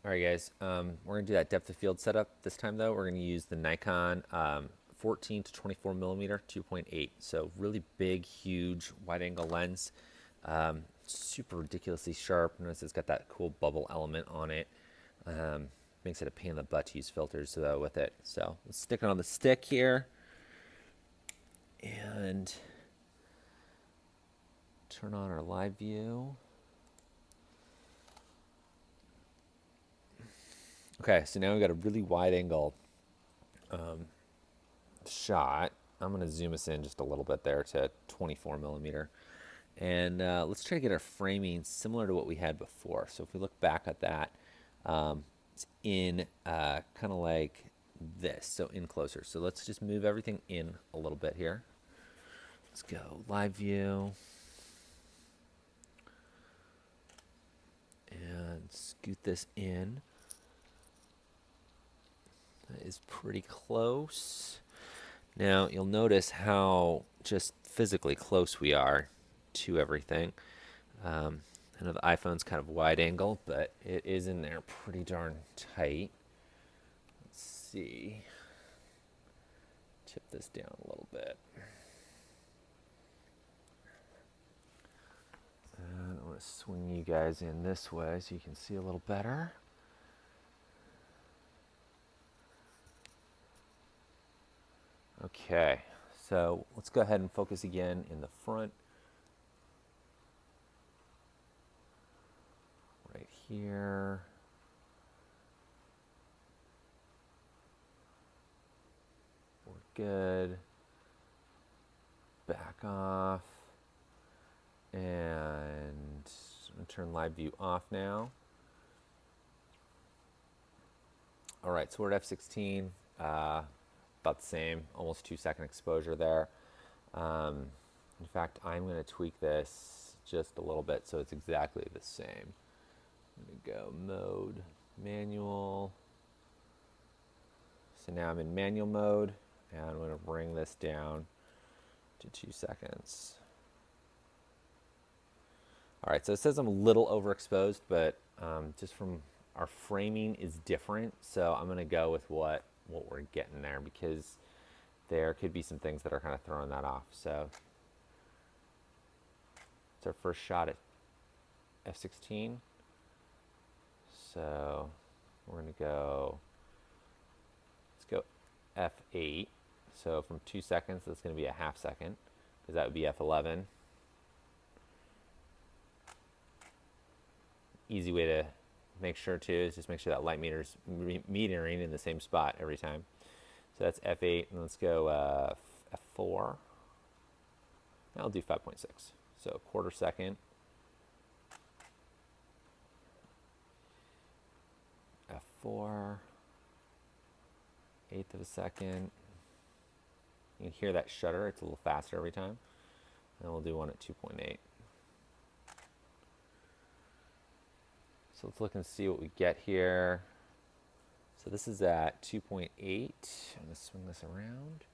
All right, guys. We're gonna do that depth of field setup this time, though. We're gonna use the Nikon 14 to 24 millimeter 2.8. So really big, huge, wide-angle lens. Super ridiculously sharp. Notice it's got that cool bubble element on it. Makes it a pain in the butt to use filters with it. So let's stick it on the stick here and turn on our live view. Okay, so now we've got a really wide angle shot. I'm going to zoom us in just a little bit there to 24 millimeter. And let's try to get our framing similar to what we had before. So if we look back at that, it's in kind of like this, so in closer. So let's just move everything in a little bit here. Let's go live view. And scoot this in. That is pretty close. Now you'll notice how just physically close we are to everything. I know the iPhone's kind of wide angle, but it is in there pretty darn tight. Let's see. Tip this down a little bit. And I want to swing you guys in this way so you can see a little better. Okay, so let's go ahead and focus again in the front. Right here. We're good. Back off. And I'm going to turn live view off now. All right, so we're at f16. About the same, almost 2-second exposure there. In fact, I'm going to tweak this just a little bit so it's exactly the same. I'm going to go mode, manual. So now I'm in manual mode, and I'm going to bring this down to 2 seconds. All right, so it says I'm a little overexposed, but just from our framing is different, so I'm going to go with what we're getting there because there could be some things that are kind of throwing that off. So it's our first shot at f16. So we're going to go, let's go f8. So from 2 seconds, that's going to be a half second because that would be f11. Easy way to make sure too is just make sure that light meter's metering in the same spot every time. So that's f8, and let's go f4. I'll do 5.6. So a quarter second. F4. Eighth of a second. You can hear that shutter. It's a little faster every time. And we'll do one at 2.8. So let's look and see what we get here. So this is at 2.8. I'm going to swing this around.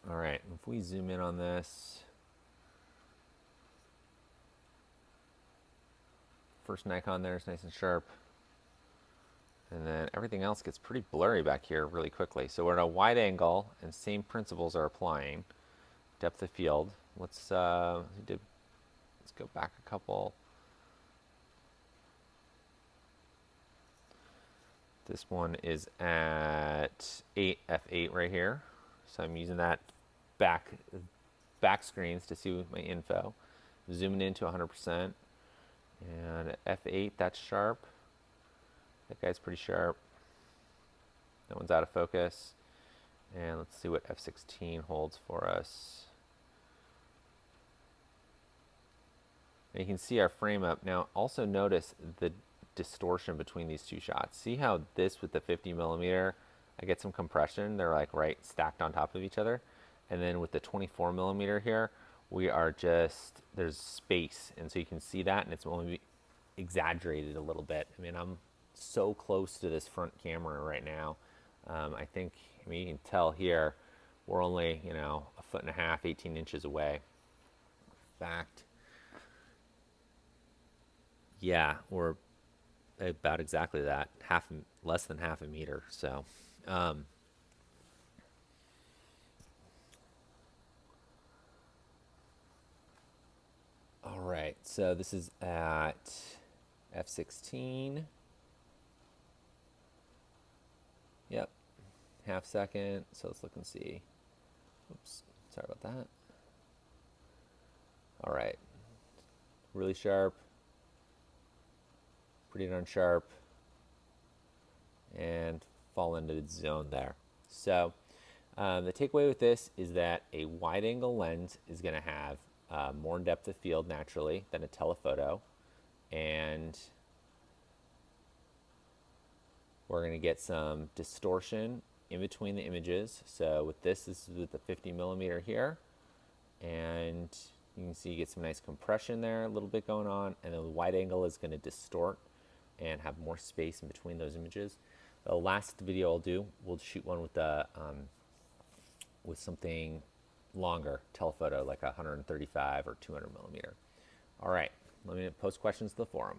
All right, if we zoom in on this, first Nikon there is nice and sharp. And then everything else gets pretty blurry back here really quickly. So we're at a wide angle, and same principles are applying. Depth of field. Let's go back a couple. This one is at f8 right here. So I'm using that back screens to see my info. Zooming into 100%. And at f8, that's sharp. That guy's pretty sharp. That one's out of focus. And let's see what f16 holds for us. And you can see our frame up. Now also notice the distortion between these two shots. See how this with the 50 millimeter, I get some compression. They're like right stacked on top of each other. And then with the 24 millimeter here, we are just, there's space. And so you can see that, and it's only exaggerated a little bit. I mean, I'm so close to this front camera right now. I think, I mean, you can tell here, we're only, you know, a foot and a half, 18 inches away. In fact, yeah, we're about exactly that, less than half a meter. So, um, all right. So this is at f16. Yep, half second. So let's look and see. Oops, sorry about that. All right, really sharp, pretty darn sharp, and fall into the zone there. So the takeaway with this is that a wide angle lens is going to have more depth of field naturally than a telephoto, and we're going to get some distortion in between the images. So with this is with the 50 millimeter here, and you can see you get some nice compression there, a little bit going on, and then the wide angle is going to distort and have more space in between those images. The last video I'll do, we'll shoot one with the with something longer, telephoto, like 135 or 200 millimeter. All right, let me post questions to the forum.